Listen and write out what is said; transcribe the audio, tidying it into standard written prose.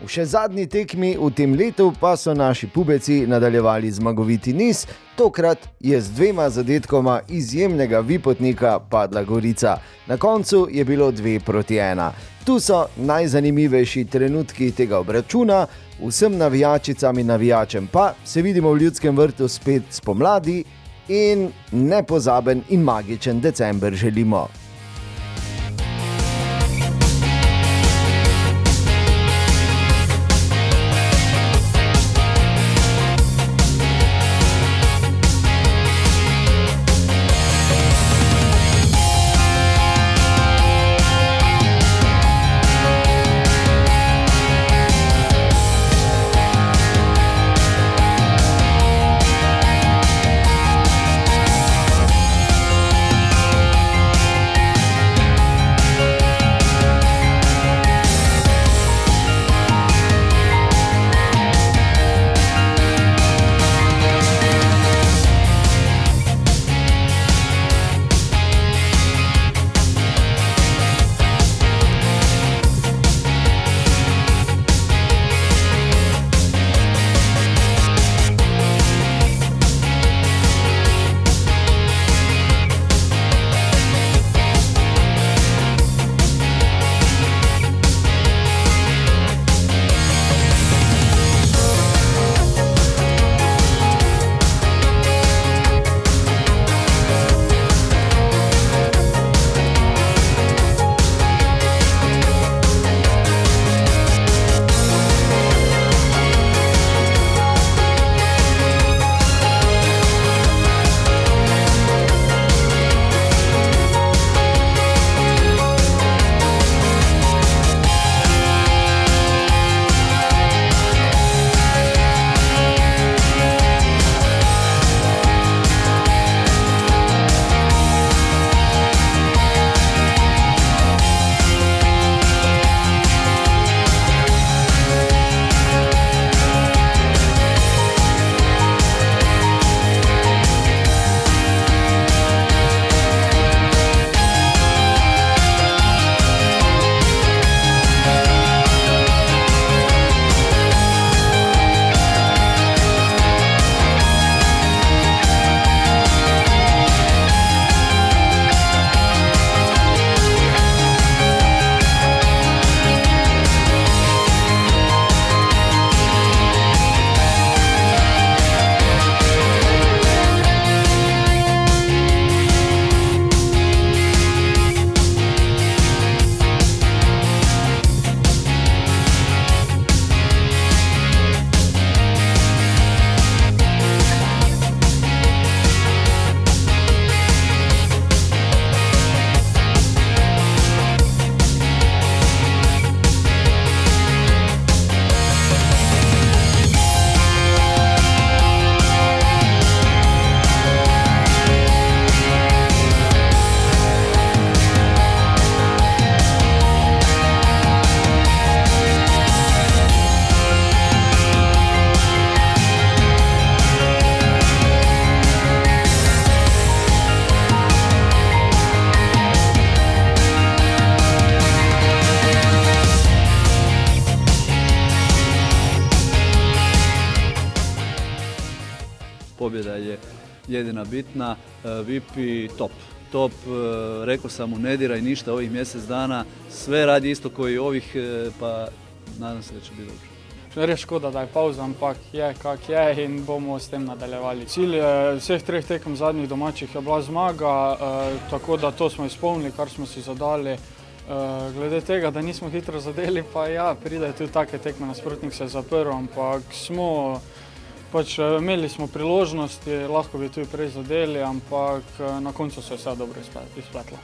V še zadnji tekmi v tem letu pa so naši pubeci nadaljevali zmagoviti niz, tokrat je z 2 zadetkoma izjemnega vipotnika padla Gorica. Na koncu je bilo 2-1. Tu so najzanimivejši trenutki tega obračuna, vsem navijačicam in navijačem pa se vidimo v Ljudskem vrtu spet spomladi in nepozaben in magičen december želimo. Pobjeda je jedina bitna, Vipi top, rekao sam mu ne diraj ništa ovih mjesec dana, sve radi isto koji ovih, pa nadam se da će biti dobro. Res škoda, da je pauza, ampak je kak je in bomo s tem nadaljevali. Cilj vseh 3 tekem zadnjih domačih je bila zmaga, tako da to smo izpolnili, kar smo si zadali. Glede tega, da nismo hitro zadeli, pa ja, pride tudi take tekme, nasprotnik se je zaprl, ampak imeli smo priložnosti, lahko bi tudi prej zadeli, ampak na koncu se je vse dobro izpletlo.